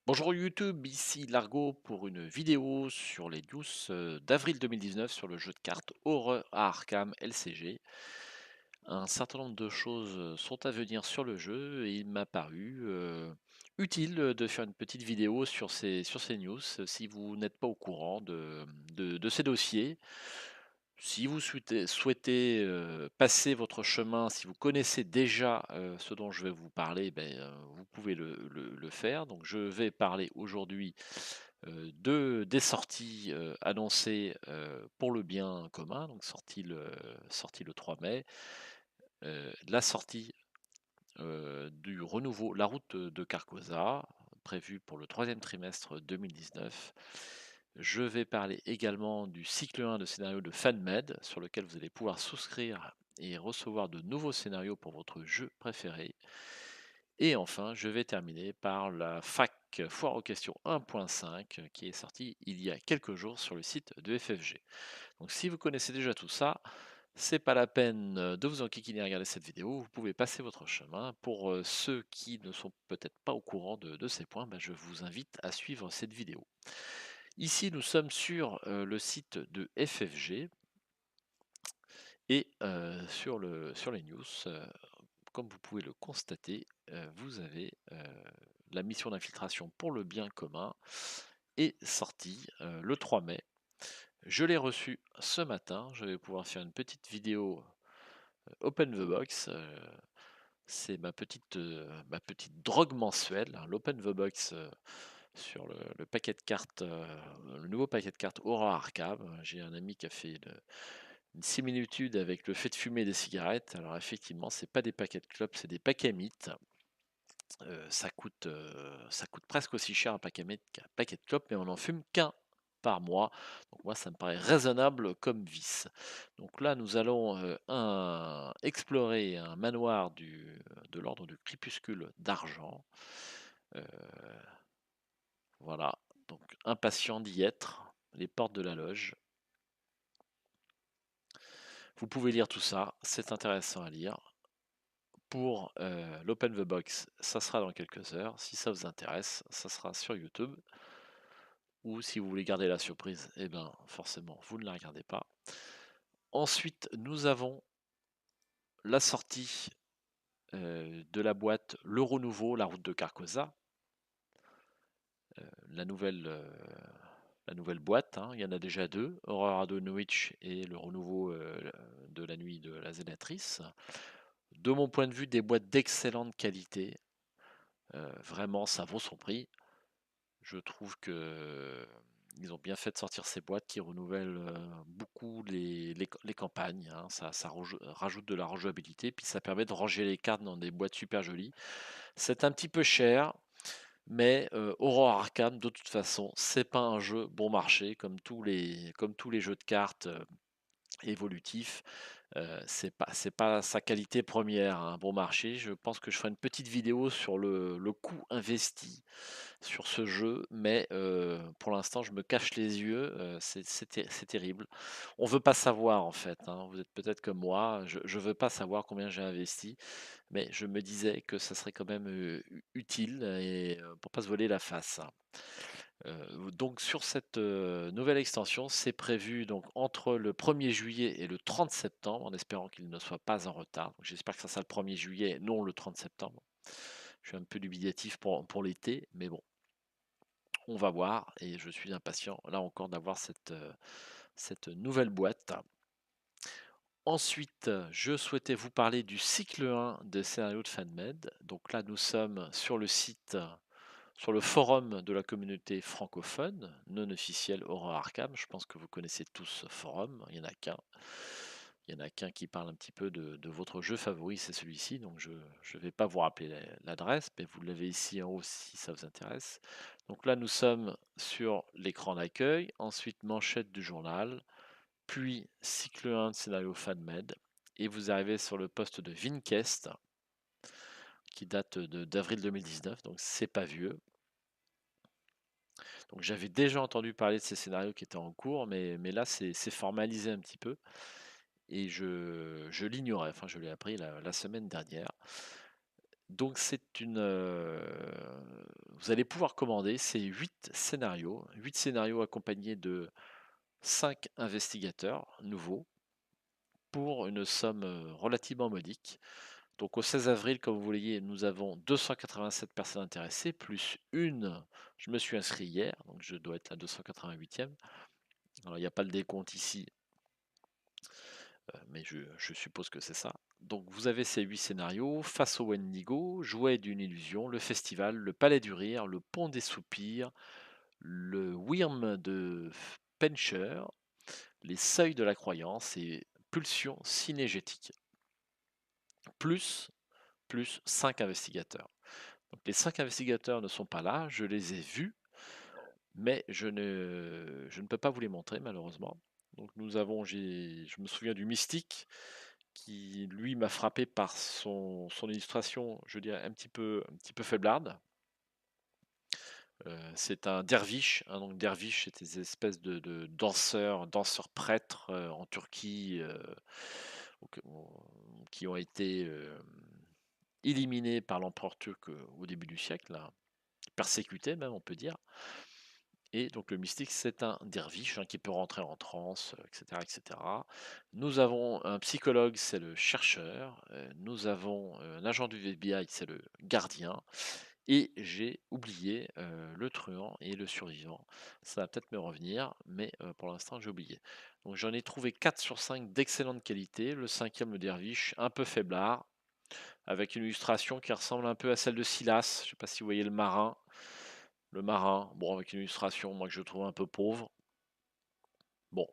Bonjour YouTube, ici Largo pour une vidéo sur les news d'avril 2019 sur le jeu de cartes Horror à Arkham LCG. Un certain nombre de choses sont à venir sur le jeu et il m'a paru utile de faire une petite vidéo sur ces news si vous n'êtes pas au courant de ces dossiers. Si vous souhaitez, passer votre chemin, si vous connaissez déjà, ce dont je vais vous parler, vous pouvez le faire. Donc je vais parler aujourd'hui, des sorties, annoncées, pour le bien commun, donc sorties le 3 mai. La sortie, du renouveau La Route de Carcosa, prévue pour le troisième trimestre 2019. Je vais parler également du cycle 1 de scénario de FanMed, sur lequel vous allez pouvoir souscrire et recevoir de nouveaux scénarios pour votre jeu préféré. Et enfin, je vais terminer par la fac Foire aux questions 1.5 qui est sortie il y a quelques jours sur le site de FFG. Donc si vous connaissez déjà tout ça, c'est pas la peine de vous enquiquiner à regarder cette vidéo, vous pouvez passer votre chemin. Pour ceux qui ne sont peut-être pas au courant de ces points, je vous invite à suivre cette vidéo. Ici, nous sommes sur le site de FFG et sur les news, comme vous pouvez le constater, vous avez la mission d'infiltration pour le bien commun est sortie le 3 mai. Je l'ai reçu ce matin, je vais pouvoir faire une petite vidéo Open the Box. C'est ma petite drogue mensuelle, hein, l'Open the Box sur le paquet de cartes, le nouveau paquet de cartes Aura Arkham. J'ai un ami qui a fait une similitude avec le fait de fumer des cigarettes. Alors effectivement, c'est pas des paquets de clopes, c'est des paquets mythes. Ça coûte presque aussi cher un paquet mythe qu'un paquet de clopes, mais on n'en fume qu'un par mois. Donc moi, ça me paraît raisonnable comme vice. Donc là, nous allons explorer un manoir de l'ordre du crépuscule d'argent. Euh, voilà, donc impatient d'y être. Les portes de la loge. Vous pouvez lire tout ça, c'est intéressant à lire. Pour l'Open the Box, ça sera dans quelques heures. Si ça vous intéresse, ça sera sur YouTube. Ou si vous voulez garder la surprise, eh ben forcément, vous ne la regardez pas. Ensuite, nous avons la sortie de la boîte Le Renouveau, la route de Carcosa. La nouvelle, euh, la nouvelle boîte, hein. Il y en a déjà deux, Horror à Dunwich et le renouveau de la nuit de la Zénatrice. De mon point de vue, des boîtes d'excellente qualité. Vraiment, ça vaut son prix. Je trouve que ils ont bien fait de sortir ces boîtes qui renouvellent beaucoup les campagnes, hein. Ça rajoute de la rejouabilité, puis ça permet de ranger les cartes dans des boîtes super jolies. C'est un petit peu cher, mais Aurora Arkham, de toute façon, c'est pas un jeu bon marché comme tous les jeux de cartes évolutifs. C'est pas sa qualité première, un bon marché. Je pense que je ferai une petite vidéo sur le coût investi sur ce jeu, mais pour l'instant, je me cache les yeux, c'est terrible. On veut pas savoir en fait, hein. Vous êtes peut-être comme moi, je veux pas savoir combien j'ai investi, mais je me disais que ça serait quand même, utile et pour pas se voler la face. Donc sur cette, nouvelle extension, c'est prévu donc entre le 1er juillet et le 30 septembre, en espérant qu'il ne soit pas en retard. Donc j'espère que ça sera le 1er juillet, non le 30 septembre. Je suis un peu dubitatif pour l'été, mais bon, on va voir et je suis impatient, là encore, d'avoir cette nouvelle boîte. Ensuite, je souhaitais vous parler du cycle 1 de scénario de FanMed. Donc là, nous sommes sur le site, sur le forum de la communauté francophone, non officiel Horror Arkham. Je pense que vous connaissez tous ce forum, il n'y en a qu'un. Il y en a qu'un qui parle un petit peu de votre jeu favori, c'est celui-ci. Donc je ne vais pas vous rappeler l'adresse, mais vous l'avez ici en haut si ça vous intéresse. Donc là, nous sommes sur l'écran d'accueil, ensuite manchette du journal, puis cycle 1 de scénario FanMed, et vous arrivez sur le poste de Vincast, qui date d'avril 2019, donc c'est pas vieux. Donc j'avais déjà entendu parler de ces scénarios qui étaient en cours, mais là c'est formalisé un petit peu, et je l'ignorais, enfin je l'ai appris la semaine dernière. Donc c'est vous allez pouvoir commander ces 8 scénarios accompagnés de 5 investigateurs nouveaux pour une somme, relativement modique. Donc au 16 avril, comme vous voyez, nous avons 287 personnes intéressées, plus une, je me suis inscrit hier, donc je dois être la 288e. Alors il n'y a pas le décompte ici, mais je suppose que c'est ça. Donc vous avez ces 8 scénarios, Face au Wendigo, Jouet d'une illusion, le festival, le Palais du Rire, le Pont des Soupirs, le Wyrm de Pencher, les Seuils de la Croyance et Pulsion Cinégétique, plus, plus 5 investigateurs. Donc les 5 investigateurs ne sont pas là, je les ai vus, mais je ne peux pas vous les montrer malheureusement. Donc nous avons, je me souviens du Mystique, qui lui m'a frappé par son illustration, je dirais un petit peu faiblarde. C'est un derviche, hein, donc derviche, c'est des espèces de danseurs prêtres en Turquie qui ont été éliminés par l'empereur turc au début du siècle, là, persécutés même, on peut dire. Et donc le mystique, c'est un derviche hein, qui peut rentrer en transe, etc., etc. Nous avons un psychologue, c'est le chercheur. Nous avons un agent du FBI, c'est le gardien. Et j'ai oublié le truand et le survivant. Ça va peut-être me revenir, mais pour l'instant, j'ai oublié. Donc j'en ai trouvé 4 sur 5 d'excellente qualité. Le cinquième, le derviche, un peu faiblard, avec une illustration qui ressemble un peu à celle de Silas. Je ne sais pas si vous voyez le marin. Le marin, bon, avec une illustration, moi, que je trouve un peu pauvre. Bon,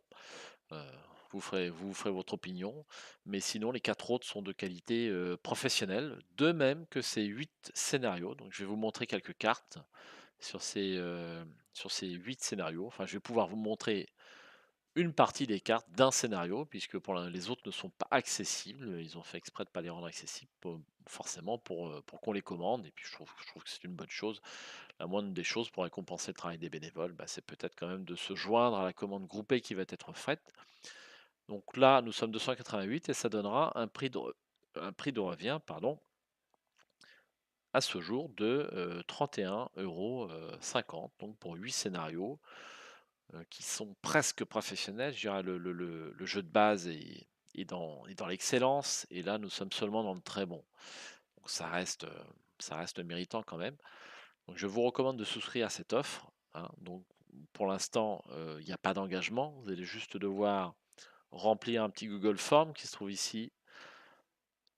euh, vous ferez votre opinion. Mais sinon, les 4 autres sont de qualité professionnelle, de même que ces 8 scénarios. Donc, je vais vous montrer quelques cartes sur ces 8 scénarios. Enfin, je vais pouvoir vous montrer une partie des cartes d'un scénario, puisque les autres ne sont pas accessibles. Ils ont fait exprès de ne pas les rendre accessibles, forcément pour qu'on les commande. Et puis, je trouve que c'est une bonne chose. La moindre des choses pour récompenser le travail des bénévoles, bah, c'est peut-être quand même de se joindre à la commande groupée qui va être faite. Donc là, nous sommes 288 et ça donnera un prix de revient, pardon, à ce jour de 31,50 €, donc pour 8 scénarios qui sont presque professionnels. Je dirais le jeu de base est dans l'excellence et là, nous sommes seulement dans le très bon. Donc ça reste méritant quand même. Donc je vous recommande de souscrire à cette offre, hein. Donc pour l'instant, il n'y a pas d'engagement. Vous allez juste devoir remplir un petit Google Form qui se trouve ici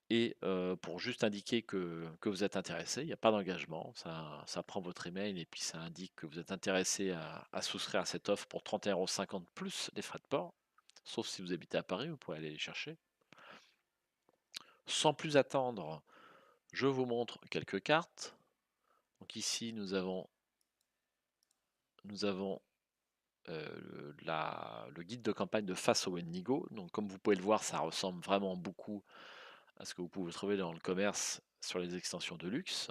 et pour juste indiquer que vous êtes intéressé. Il n'y a pas d'engagement. Ça prend votre email et puis ça indique que vous êtes intéressé à souscrire à cette offre pour 31,50 € plus les frais de port. Sauf si vous habitez à Paris, vous pouvez aller les chercher. Sans plus attendre, je vous montre quelques cartes. Donc ici, nous avons le guide de campagne de Face au Wendigo. Donc comme vous pouvez le voir, ça ressemble vraiment beaucoup à ce que vous pouvez trouver dans le commerce sur les extensions de luxe,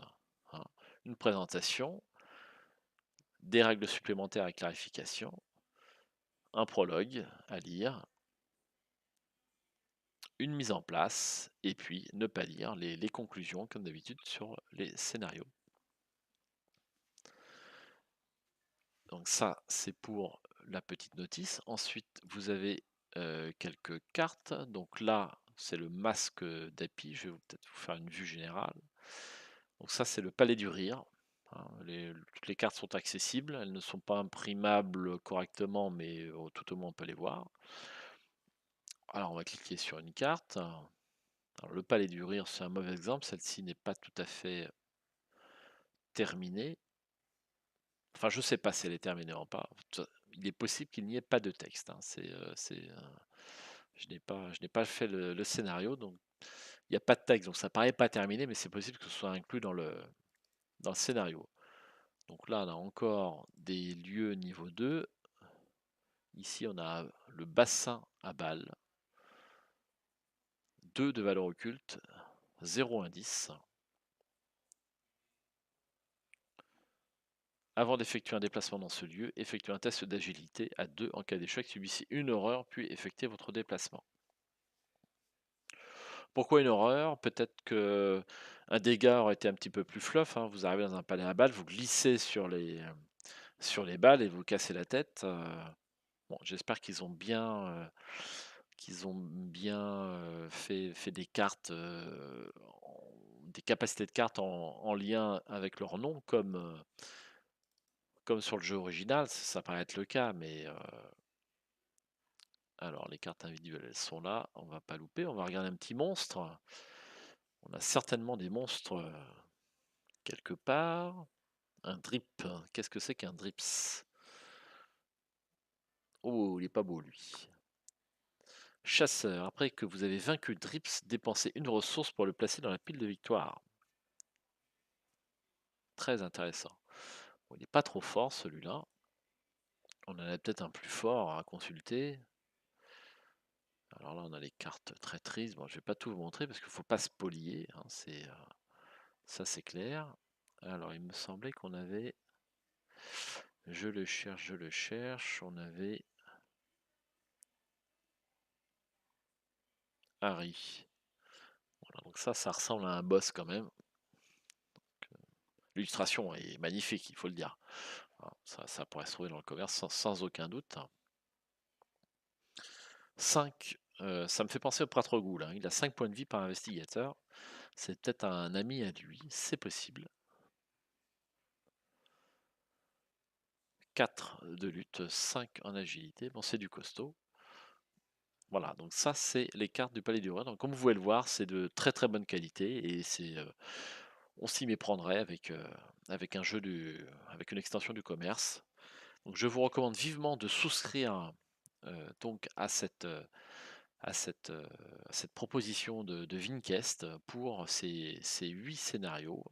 hein. Une présentation, des règles supplémentaires à clarification, un prologue à lire, une mise en place, et puis ne pas lire les conclusions comme d'habitude sur les scénarios. Donc ça, c'est pour la petite notice. Ensuite, vous avez quelques cartes. Donc là, c'est le masque d'Api. Je vais peut-être vous faire une vue générale. Donc ça, c'est le Palais du Rire, hein. Toutes les cartes sont accessibles. Elles ne sont pas imprimables correctement, mais tout au moins on peut les voir. Alors on va cliquer sur une carte. Alors, le Palais du Rire, c'est un mauvais exemple. Celle-ci n'est pas tout à fait terminée. Enfin, je ne sais pas si elle est terminée ou pas. Il est possible qu'il n'y ait pas de texte, hein. Je n'ai pas fait le scénario, donc il n'y a pas de texte. Donc ça paraît pas terminé, mais c'est possible que ce soit inclus dans le scénario. Donc là, on a encore des lieux niveau 2. Ici, on a le bassin à balles. 2 de valeur occulte, 0 indice. Avant d'effectuer un déplacement dans ce lieu, effectuez un test d'agilité à 2 en cas d'échec, subissez une horreur, puis effectuez votre déplacement. Pourquoi une horreur? Peut-être que Un dégât aurait été un petit peu plus fluff, hein. Vous arrivez dans un palais à balles, vous glissez sur les balles et vous cassez la tête. Bon, j'espère qu'ils ont bien fait des cartes, des capacités de cartes en lien avec leur nom, comme sur le jeu original. Ça paraît être le cas, mais alors les cartes individuelles, elles sont là. On va pas louper. On va regarder un petit monstre. On a certainement des monstres quelque part. Un drip. Qu'est-ce que c'est qu'un drips? Oh, il est pas beau lui. Chasseur. Après que vous avez vaincu Drips, dépensez une ressource pour le placer dans la pile de victoire. Très intéressant. Bon, il n'est pas trop fort celui-là. On en a peut-être un plus fort à consulter. Alors là, on a les cartes très tristes. Bon, je vais pas tout vous montrer parce qu'il ne faut pas spolier, hein, ça, c'est clair. Alors, il me semblait qu'on avait. Je le cherche, je le cherche. On avait Harry. Voilà, donc ça ressemble à un boss quand même. L'illustration est magnifique, il faut le dire. Alors, ça pourrait se trouver dans le commerce sans aucun doute. 5, ça me fait penser au prêtre Ghoul, hein. Il a 5 points de vie par investigateur. C'est peut-être un ami à lui, c'est possible. 4 de lutte, 5 en agilité. Bon, c'est du costaud. Voilà, donc ça, c'est les cartes du Palais du Roi. Donc, comme vous pouvez le voir, c'est de très très bonne qualité et on s'y méprendrait avec avec une extension du commerce. Donc, je vous recommande vivement de souscrire donc à cette proposition de Vincast pour ces 8 scénarios.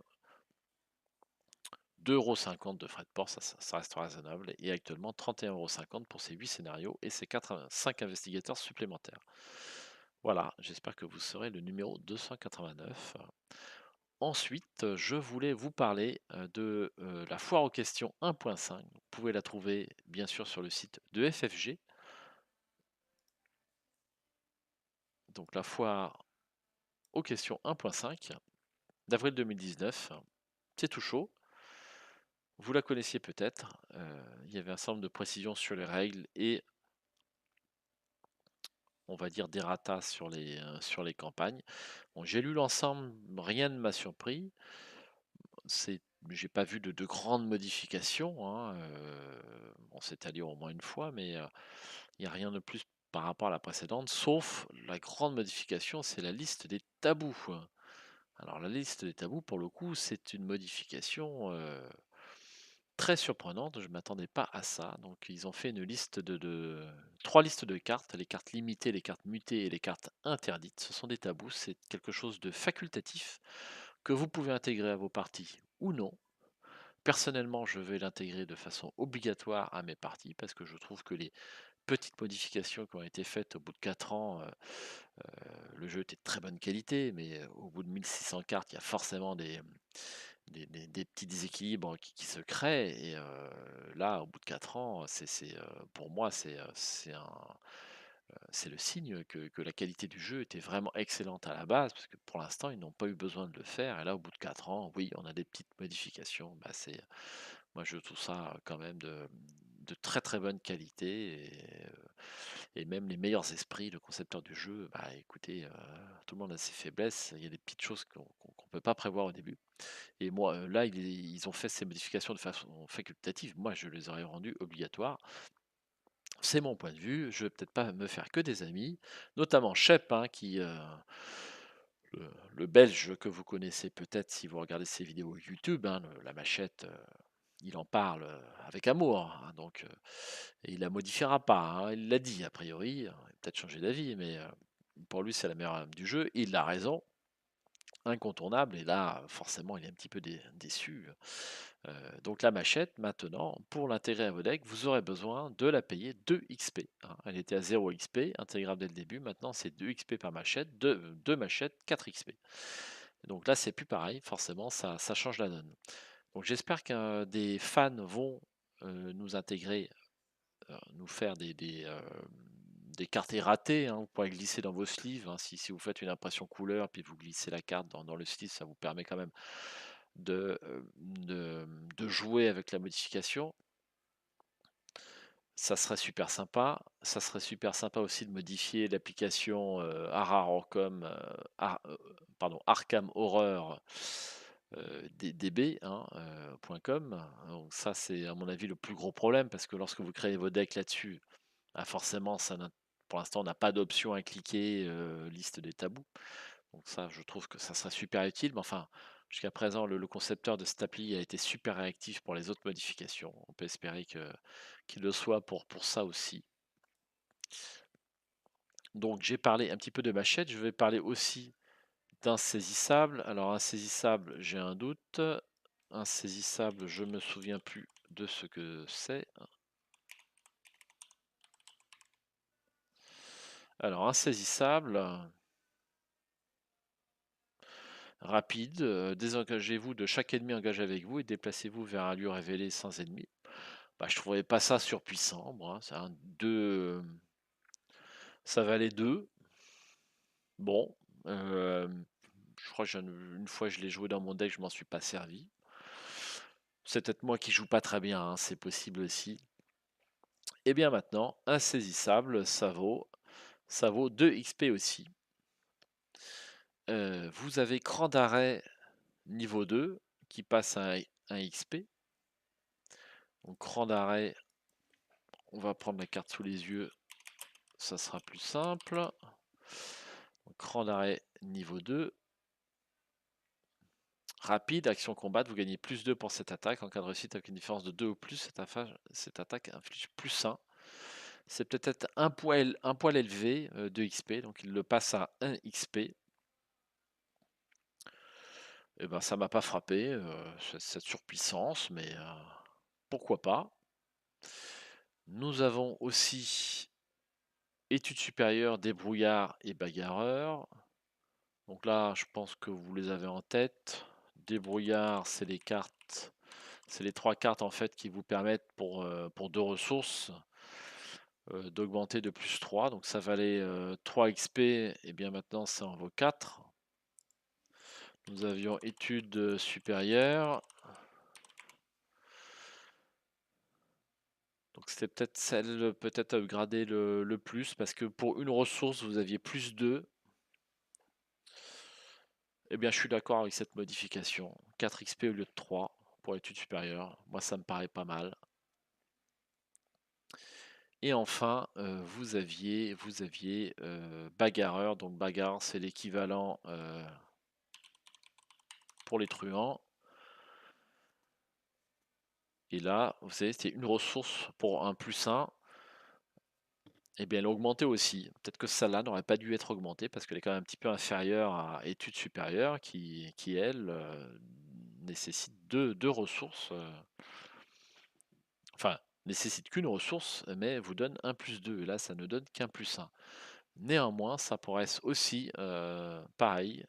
2,50 € de frais de port, ça reste raisonnable. Et actuellement 31,50 € pour ces 8 scénarios et ces 5 investigateurs supplémentaires. Voilà, j'espère que vous serez le numéro 289. Ensuite, je voulais vous parler de la foire aux questions 1.5. Vous pouvez la trouver bien sûr sur le site de FFG. Donc la foire aux questions 1.5 d'avril 2019. C'est tout chaud. Vous la connaissiez peut-être. Il y avait un certain nombre de précisions sur les règles et on va dire des ratas sur les campagnes. Bon, j'ai lu l'ensemble, rien ne m'a surpris. J'ai pas vu de grandes modifications, hein. On s'est allé au moins une fois, mais il n'y a rien de plus par rapport à la précédente, sauf la grande modification, c'est la liste des tabous. Alors la liste des tabous, pour le coup, c'est une modification très surprenante, je ne m'attendais pas à ça. Donc ils ont fait une liste trois listes de cartes, les cartes limitées, les cartes mutées et les cartes interdites. Ce sont des tabous, c'est quelque chose de facultatif que vous pouvez intégrer à vos parties ou non. Personnellement, je vais l'intégrer de façon obligatoire à mes parties parce que je trouve que les petites modifications qui ont été faites au bout de 4 ans, le jeu était de très bonne qualité, mais au bout de 1600 cartes, il y a forcément des petits déséquilibres qui se créent. Et là, au bout de 4 ans, pour moi, c'est le signe que la qualité du jeu était vraiment excellente à la base, parce que pour l'instant, ils n'ont pas eu besoin de le faire. Et là, au bout de 4 ans, oui, on a des petites modifications. Moi, je trouve ça quand même de très très bonne qualité. Et même les meilleurs esprits, le concepteur du jeu, bah écoutez, tout le monde a ses faiblesses. Il y a des petites choses qu'on peut pas prévoir au début. Et moi, là, ils ont fait ces modifications de façon facultative. Moi, je les aurais rendues obligatoires. C'est mon point de vue. Je vais peut-être pas me faire que des amis, notamment Shep, hein, le Belge que vous connaissez peut-être si vous regardez ses vidéos YouTube, hein, la machette, il en parle avec amour, hein, donc et il la modifiera pas, hein, il l'a dit a priori. Il a peut-être changé d'avis, mais pour lui, c'est la meilleure arme du jeu. Il a raison, incontournable. Et là, forcément, il est un petit peu déçu. Donc la machette, maintenant, pour l'intégrer à vos decks, vous aurez besoin de la payer 2 XP, hein. Elle était à 0 XP, intégrable dès le début. Maintenant, c'est 2 XP par machette, 2 machettes, 4 XP. Donc là, c'est plus pareil, forcément, ça change la donne. Donc j'espère que des fans vont nous intégrer, nous faire des cartes erratées, hein, vous pourrez glisser dans vos sleeves, hein, si vous faites une impression couleur, puis vous glissez la carte dans le sleeve, ça vous permet quand même de, de jouer avec la modification. Ça serait super sympa. Ça serait super sympa aussi de modifier l'application Arkham Horror DB, hein, .com. Donc ça, c'est à mon avis le plus gros problème parce que lorsque vous créez vos decks là-dessus, ah, forcément, pour l'instant, on n'a pas d'option à cliquer liste des tabous. Donc ça, je trouve que ça serait super utile. Mais enfin, jusqu'à présent, le concepteur de cette appli a été super réactif pour les autres modifications. On peut espérer qu'il le soit pour ça aussi. Donc j'ai parlé un petit peu de machette. Je vais parler aussi d'insaisissable. Alors insaisissable, j'ai un doute. Insaisissable, je me souviens plus de ce que c'est. Alors insaisissable. Rapide, désengagez-vous de chaque ennemi engagé avec vous et déplacez-vous vers un lieu révélé sans ennemi. Bah, je trouvais pas ça surpuissant, moi. C'est un 2, ça valait 2. Bon, je crois que une fois je l'ai joué dans mon deck, je m'en suis pas servi. C'est peut-être moi qui joue pas très bien, hein, c'est possible aussi. Et bien maintenant, insaisissable, ça vaut 2 XP aussi. Vous avez cran d'arrêt niveau 2 qui passe à 1 XP. Donc cran d'arrêt, on va prendre la carte sous les yeux, ça sera plus simple. Donc, cran d'arrêt niveau 2. Rapide, action combattre, vous gagnez plus 2 pour cette attaque. En cas de réussite avec une différence de 2 ou plus, cette attaque inflige plus 1. C'est peut-être un poil élevé, 2 XP, donc il le passe à 1 XP. Et ben ça m'a pas frappé, cette surpuissance, mais pourquoi pas. Nous avons aussi études supérieures, débrouillard et bagarreur. Donc là, je pense que vous les avez en tête. Débrouillard, c'est les cartes, c'est les 3 cartes en fait qui vous permettent pour 2 ressources d'augmenter de plus 3. Donc ça valait 3 XP, et bien maintenant ça en vaut 4. Nous avions études supérieures. Donc c'était peut-être celle peut-être à upgrader le plus parce que pour une ressource vous aviez plus 2. Eh bien je suis d'accord avec cette modification. 4 XP au lieu de 3 pour études supérieures. Moi ça me paraît pas mal. Et enfin, vous aviez bagarreur. Donc bagarre, c'est l'équivalent pour les truands. Et là, vous savez, c'était une ressource pour un plus 1. Et bien, elle a augmenté aussi. Peut-être que celle-là n'aurait pas dû être augmentée parce qu'elle est quand même un petit peu inférieure à études supérieures qui elle, nécessite deux ressources. Enfin, nécessite qu'une ressource, mais vous donne un plus 2. Et là, ça ne donne qu'un plus 1. Néanmoins, ça pourrait être aussi pareil.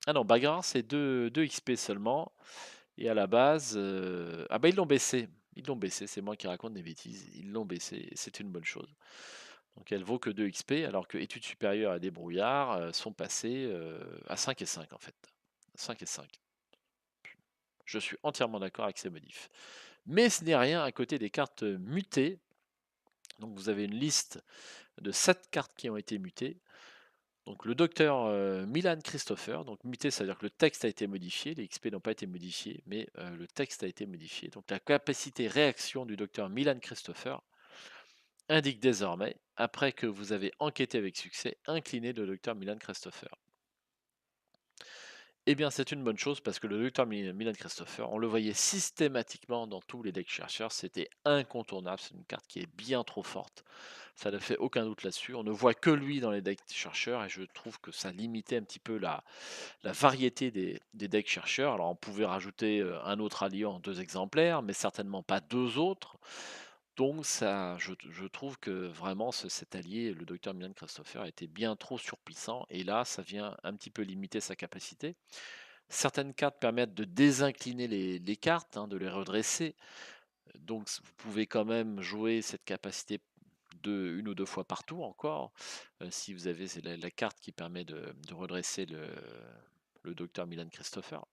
Ah non, bagarre, c'est 2 XP seulement. Et à la base, ah bah ils l'ont baissé. Ils l'ont baissé, c'est moi qui raconte des bêtises. Ils l'ont baissé, et c'est une bonne chose. Donc elle vaut que 2 XP, alors que études supérieures et débrouillard sont passées à 5 et 5 en fait. 5 et 5. Je suis entièrement d'accord avec ces modifs. Mais ce n'est rien à côté des cartes mutées. Donc vous avez une liste de 7 cartes qui ont été mutées. Donc le docteur Milan Christopher, donc muté, c'est-à-dire que le texte a été modifié, les XP n'ont pas été modifiés, mais le texte a été modifié. Donc la capacité réaction du docteur Milan Christopher indique désormais, après que vous avez enquêté avec succès, incliné le docteur Milan Christopher. Eh bien, c'est une bonne chose parce que le docteur Milan Christopher, on le voyait systématiquement dans tous les decks chercheurs, c'était incontournable, c'est une carte qui est bien trop forte. Ça ne fait aucun doute là-dessus. On ne voit que lui dans les decks chercheurs et je trouve que ça limitait un petit peu la variété des decks chercheurs. Alors, on pouvait rajouter un autre allié en 2 exemplaires, mais certainement pas 2 autres. Donc ça, je trouve que vraiment cet allié, le docteur Milan Christopher, était bien trop surpuissant et là, ça vient un petit peu limiter sa capacité. Certaines cartes permettent de désincliner les cartes, hein, de les redresser. Donc vous pouvez quand même jouer cette capacité 1 ou 2 fois par tour encore, si vous avez c'est la carte qui permet de redresser le docteur Milan Christopher.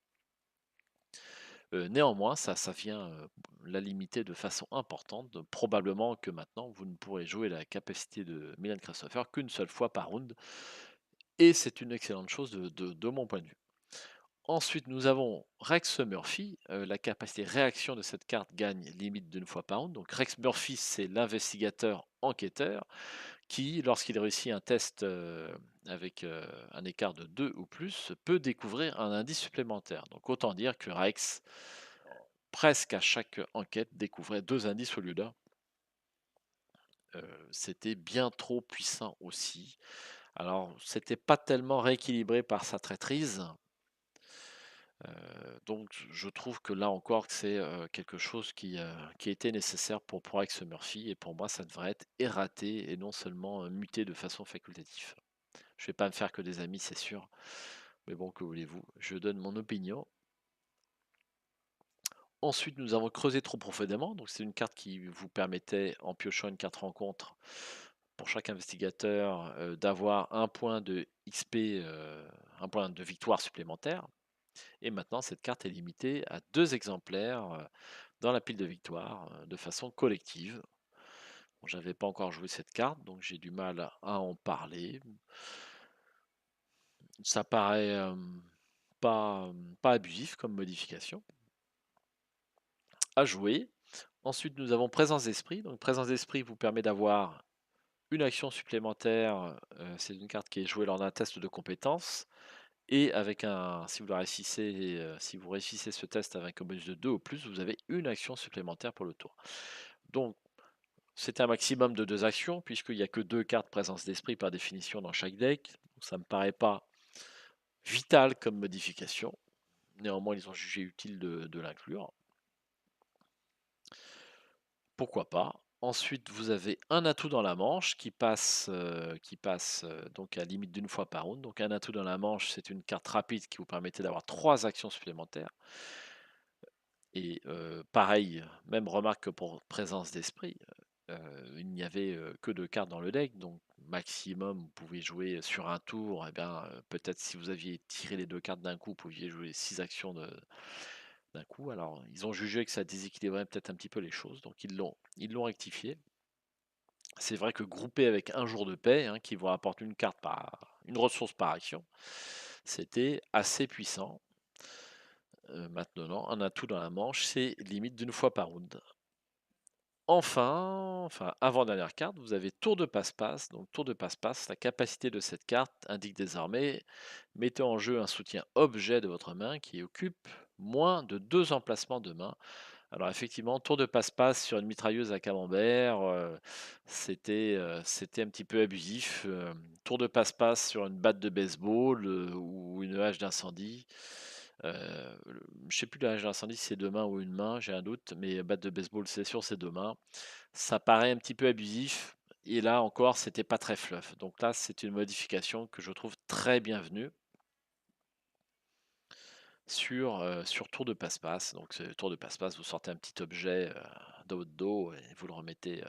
Néanmoins, ça vient, la limiter de façon importante, donc probablement que maintenant vous ne pourrez jouer la capacité de Milan Christopher qu'une seule fois par round et c'est une excellente chose de mon point de vue. Ensuite, nous avons Rex Murphy. La capacité réaction de cette carte gagne limite d'une fois par round. Donc Rex Murphy, c'est l'investigateur enquêteur qui, lorsqu'il réussit un test avec un écart de 2 ou plus, peut découvrir un indice supplémentaire. Donc autant dire que Rex, presque à chaque enquête, découvrait 2 indices au lieu d'un. C'était bien trop puissant aussi. Alors, c'était pas tellement rééquilibré par sa traîtrise. Donc je trouve que là encore que c'est, quelque chose qui était nécessaire pour Alex Murphy et pour moi ça devrait être erraté et non seulement, muté de façon facultative. Je vais pas me faire que des amis, c'est sûr, mais bon, que voulez-vous? Je donne mon opinion. Ensuite, nous avons creusé trop profondément, donc c'est une carte qui vous permettait, en piochant une carte rencontre, pour chaque investigateur, d'avoir un point de XP, un point de victoire supplémentaire. Et maintenant, cette carte est limitée à 2 exemplaires dans la pile de victoire de façon collective. Bon, j'avais pas encore joué cette carte, donc j'ai du mal à en parler. Ça paraît pas abusif comme modification. À jouer. Ensuite, nous avons présence d'esprit. Donc, présence d'esprit vous permet d'avoir une action supplémentaire. C'est une carte qui est jouée lors d'un test de compétence. Et avec un, si vous réussissez ce test avec un bonus de 2 ou plus, vous avez une action supplémentaire pour le tour. Donc, c'est un maximum de 2 actions, puisqu'il n'y a que 2 cartes présence d'esprit par définition dans chaque deck. Donc, ça ne me paraît pas vital comme modification. Néanmoins, ils ont jugé utile de l'inclure. Pourquoi pas? Ensuite, vous avez un atout dans la manche qui passe donc à limite d'une fois par round. Donc un atout dans la manche, c'est une carte rapide qui vous permettait d'avoir 3 actions supplémentaires. Et pareil, même remarque que pour présence d'esprit, il n'y avait que 2 cartes dans le deck, donc maximum vous pouvez jouer sur un tour, et bien peut-être si vous aviez tiré les 2 cartes d'un coup, vous pouviez jouer 6 actions d'un coup. Alors ils ont jugé que ça déséquilibrait peut-être un petit peu les choses, donc ils l'ont rectifié. C'est vrai que groupé avec un jour de paix, hein, qui vous rapporte une ressource par action, c'était assez puissant. Maintenant, un atout dans la manche, c'est limite d'une fois par round. Enfin, avant-dernière carte, vous avez tour de passe-passe. Donc tour de passe-passe, la capacité de cette carte indique désormais mettez en jeu un soutien objet de votre main qui occupe moins de 2 emplacements de main. Alors effectivement, tour de passe-passe sur une mitrailleuse à camembert, c'était un petit peu abusif. Tour de passe-passe sur une batte de baseball, ou une hache d'incendie. Je sais plus la hache d'incendie si c'est 2 mains ou une main, j'ai un doute, mais batte de baseball, c'est sûr, c'est 2 mains. Ça paraît un petit peu abusif et là encore, c'était pas très fluff. Donc là, c'est une modification que je trouve très bienvenue sur tour de passe-passe. Donc tour de passe-passe, vous sortez un petit objet, dans votre dos et vous le remettez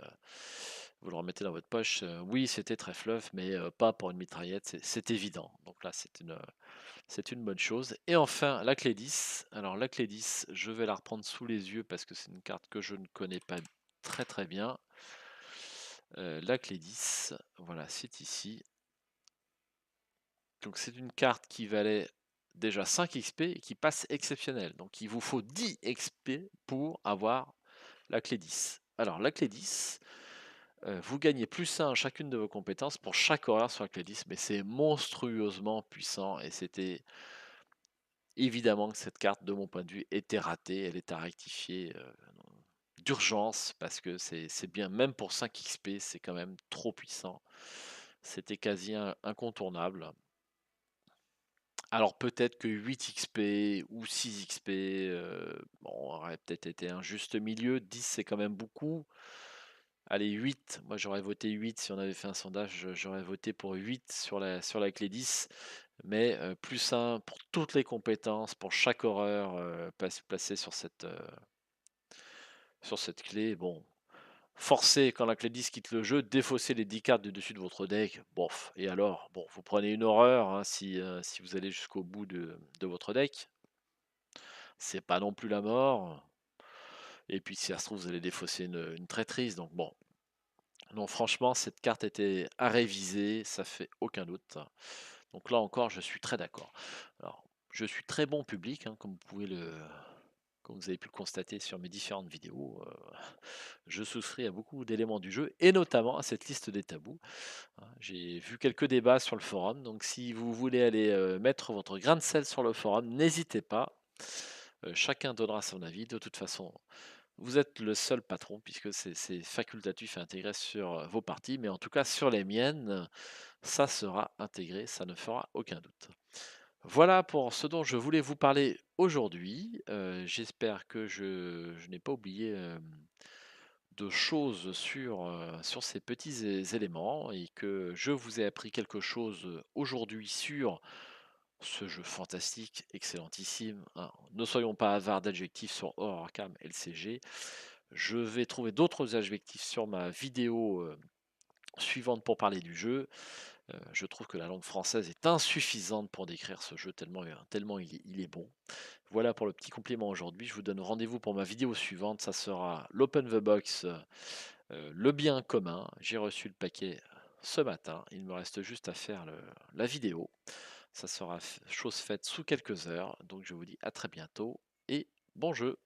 dans votre poche. Oui, c'était très fluff, mais pas pour une mitraillette, c'est évident. Donc là, c'est une bonne chose. Et enfin, la clé 10. Alors la clé 10, je vais la reprendre sous les yeux parce que c'est une carte que je ne connais pas très très bien. La clé 10, voilà, c'est ici. Donc c'est une carte qui valait déjà 5 XP et qui passe exceptionnelle. Donc il vous faut 10 XP pour avoir la clé 10. Alors la clé 10, vous gagnez +1 à chacune de vos compétences pour chaque horaire sur la clé 10, mais c'est monstrueusement puissant et c'était évidemment que cette carte, de mon point de vue, était ratée. Elle est à rectifier d'urgence parce que c'est bien, même pour 5 XP, c'est quand même trop puissant. C'était quasi incontournable. Alors peut-être que 8 XP ou 6 XP, bon, aurait peut-être été un juste milieu. 10, c'est quand même beaucoup. Allez, 8, moi j'aurais voté 8 si on avait fait un sondage, j'aurais voté pour 8 sur la clé 10. Mais +1 pour toutes les compétences, pour chaque horreur placée sur cette clé, bon, Forcer quand la clé 10 quitte le jeu, défausser les 10 cartes du dessus de votre deck, bof. Et alors? Bon, vous prenez une horreur, hein, si vous allez jusqu'au bout de votre deck. C'est pas non plus la mort. Et puis si ça se trouve, vous allez défausser une traîtrise. Donc bon. Non, franchement, cette carte était à réviser, ça fait aucun doute. Donc là encore, je suis très d'accord. Alors, je suis très bon public, hein, comme vous avez pu le constater sur mes différentes vidéos. Je souscris à beaucoup d'éléments du jeu, et notamment à cette liste des tabous, hein. J'ai vu quelques débats sur le forum, donc si vous voulez aller mettre votre grain de sel sur le forum, n'hésitez pas. Chacun donnera son avis. De toute façon, vous êtes le seul patron, puisque c'est facultatif et intégré sur vos parties, mais en tout cas sur les miennes, ça sera intégré, ça ne fera aucun doute. Voilà pour ce dont je voulais vous parler aujourd'hui. J'espère que je n'ai pas oublié de choses sur ces petits éléments, et que je vous ai appris quelque chose aujourd'hui sur ce jeu fantastique, excellentissime, hein. Ne soyons pas avares d'adjectifs sur Horror Arkham LCG. Je vais trouver d'autres adjectifs sur ma vidéo suivante pour parler du jeu. Je trouve que la langue française est insuffisante pour décrire ce jeu tellement il est bon. Voilà pour le petit complément aujourd'hui. Je vous donne rendez-vous pour ma vidéo suivante. Ça sera l'Open the Box, le bien commun. J'ai reçu le paquet ce matin. Il me reste juste à faire la vidéo. Ça sera chose faite sous quelques heures. Donc je vous dis à très bientôt et bon jeu.